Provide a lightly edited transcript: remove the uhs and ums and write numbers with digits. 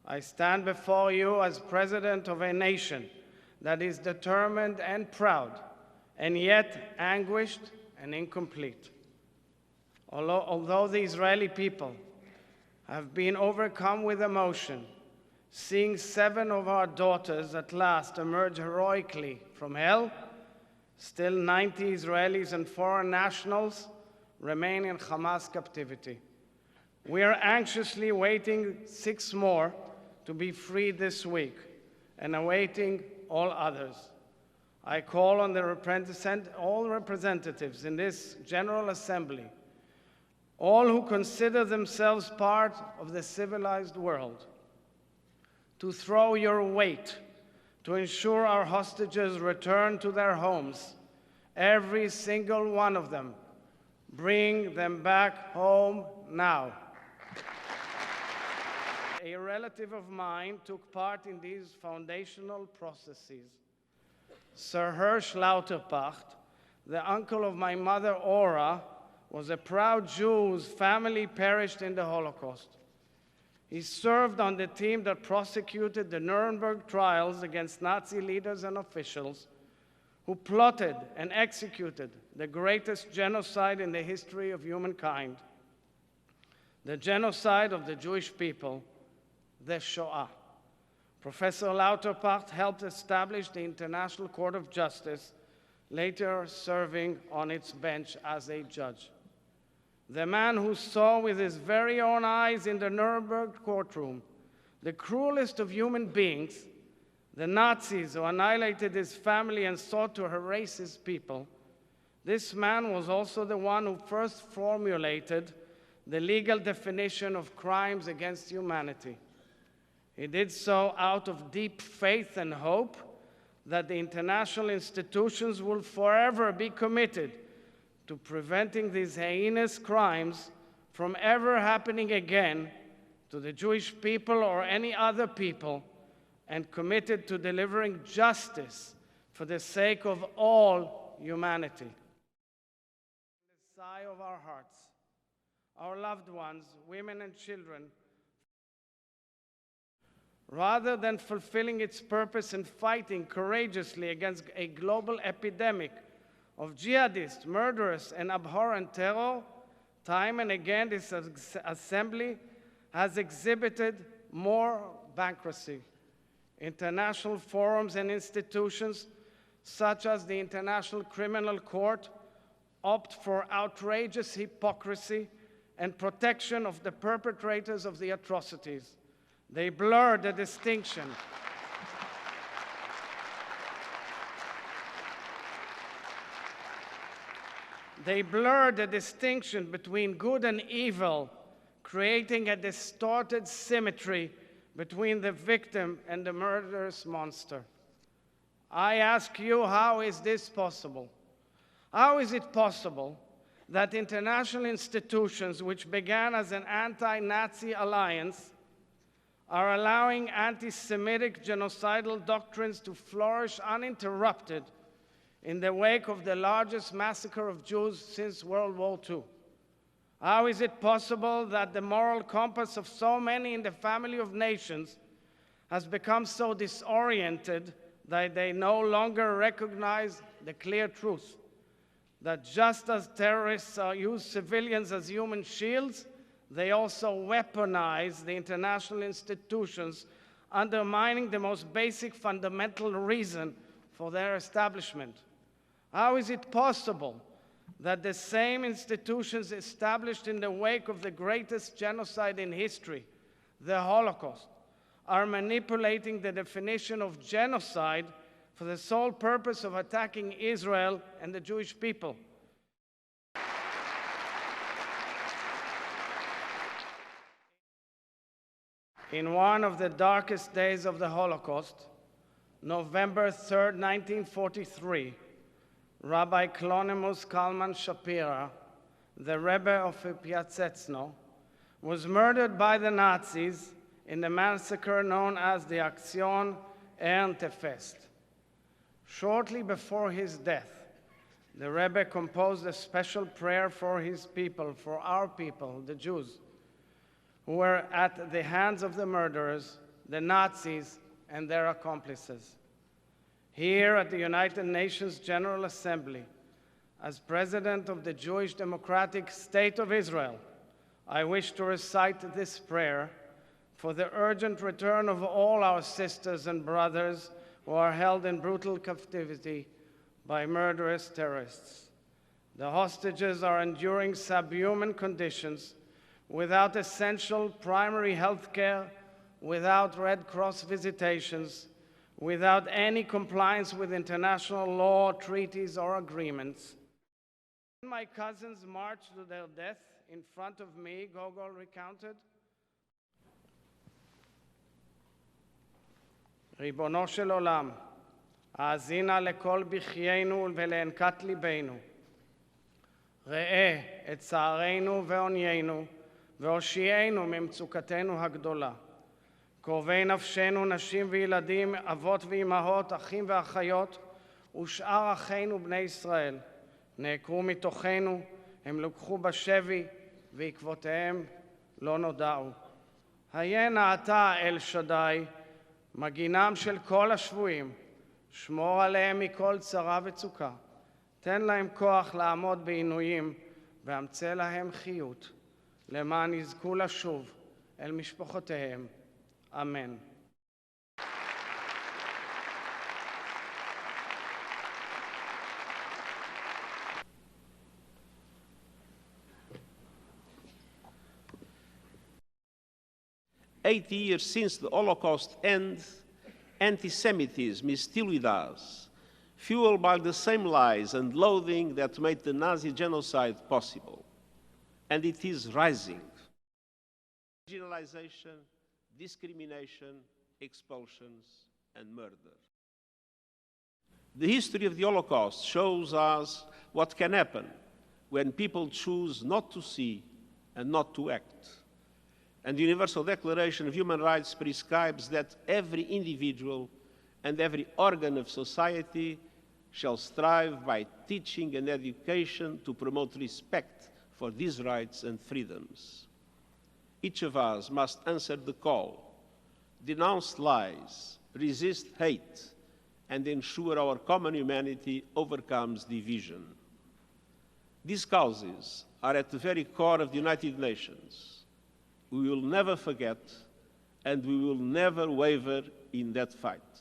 I stand before you as president of a nation that is determined and proud, and yet anguished and incomplete. Although the Israeli people have been overcome with emotion, seeing 7 of our daughters at last emerge heroically from hell, still 90 Israelis and foreign nationals remain in Hamas captivity. We are anxiously waiting 6 more to be freed this week and awaiting all others. I call on all representatives in this General Assembly, all who consider themselves part of the civilized world, to throw your weight to ensure our hostages return to their homes, every single one of them. Bring them back home now. A relative of mine took part in these foundational processes. Sir Hirsch Lauterpacht, the uncle of my mother Ora, was a proud Jew whose family perished in the Holocaust. He served on the team that prosecuted the Nuremberg trials against Nazi leaders and officials who plotted and executed the greatest genocide in the history of humankind, the genocide of the Jewish people, the Shoah. Professor Lauterpacht helped establish the International Court of Justice, later serving on its bench as a judge. The man who saw with his very own eyes in the Nuremberg courtroom the cruelest of human beings, the Nazis who annihilated his family and sought to erase his people, this man was also the one who first formulated the legal definition of crimes against humanity. He did so out of deep faith and hope that the international institutions will forever be committed to preventing these heinous crimes from ever happening again to the Jewish people or any other people, and committed to delivering justice for the sake of all humanity. The sigh of our hearts, our loved ones, women and children, rather than fulfilling its purpose and fighting courageously against a global epidemic of jihadist, murderous, and abhorrent terror, time and again this assembly has exhibited more bankruptcy. International forums and institutions, such as the International Criminal Court, opt for outrageous hypocrisy and protection of the perpetrators of the atrocities. They blur the distinction between good and evil, creating a distorted symmetry between the victim and the murderous monster. I ask you, how is this possible? How is it possible that international institutions, which began as an anti-Nazi alliance, are allowing anti-Semitic genocidal doctrines to flourish uninterrupted in the wake of the largest massacre of Jews since World War II? How is it possible that the moral compass of so many in the family of nations has become so disoriented that they no longer recognize the clear truth that just as terrorists use civilians as human shields, they also weaponize the international institutions, undermining the most basic fundamental reason for their establishment? How is it possible that the same institutions established in the wake of the greatest genocide in history, the Holocaust, are manipulating the definition of genocide for the sole purpose of attacking Israel and the Jewish people? In one of the darkest days of the Holocaust, November 3rd, 1943, Rabbi Clonimus Kalman Shapira, the Rebbe of Piaseczno, was murdered by the Nazis in the massacre known as the Aktion Ernteffest. Shortly before his death, the Rebbe composed a special prayer for his people, for our people, the Jews, who were at the hands of the murderers, the Nazis, and their accomplices. Here at the United Nations General Assembly, as President of the Jewish Democratic State of Israel, I wish to recite this prayer for the urgent return of all our sisters and brothers who are held in brutal captivity by murderous terrorists. The hostages are enduring subhuman conditions without essential primary health care, without Red Cross visitations, without any compliance with international law, treaties, or agreements. When my cousins marched to their death in front of me, Gogol recounted, ריבונו של עולם, האזינה לכל בחיינו ולענקת ליבנו. ראה את צערנו ועוניינו, והושיענו ממצוקתנו הגדולה. קרובי נפשנו, נשים וילדים, אבות ואימהות, אחים ואחיות, ושאר אחינו בני ישראל, נעקרו מתוכנו, הם לוקחו בשבי, ועקבותיהם לא נודעו. היה נא אתה, אל שדי, מגינם של כל השבויים, שמור עליהם מכל צרה וצוקה. תן להם כוח לעמוד בעינויים, ואמצא להם חיות, למען יזכו לשוב אל משפחותיהם. אמן. "80 years since the Holocaust end, antisemitism is still with us, fueled by the same lies and loathing that made the Nazi genocide possible. And it is rising. Marginalization, discrimination, expulsions, and murder. The history of the Holocaust shows us what can happen when people choose not to see and not to act. And the Universal Declaration of Human Rights prescribes that every individual and every organ of society shall strive by teaching and education to promote respect for these rights and freedoms. Each of us must answer the call, denounce lies, resist hate, and ensure our common humanity overcomes division. These causes are at the very core of the United Nations. We will never forget, and we will never waver in that fight.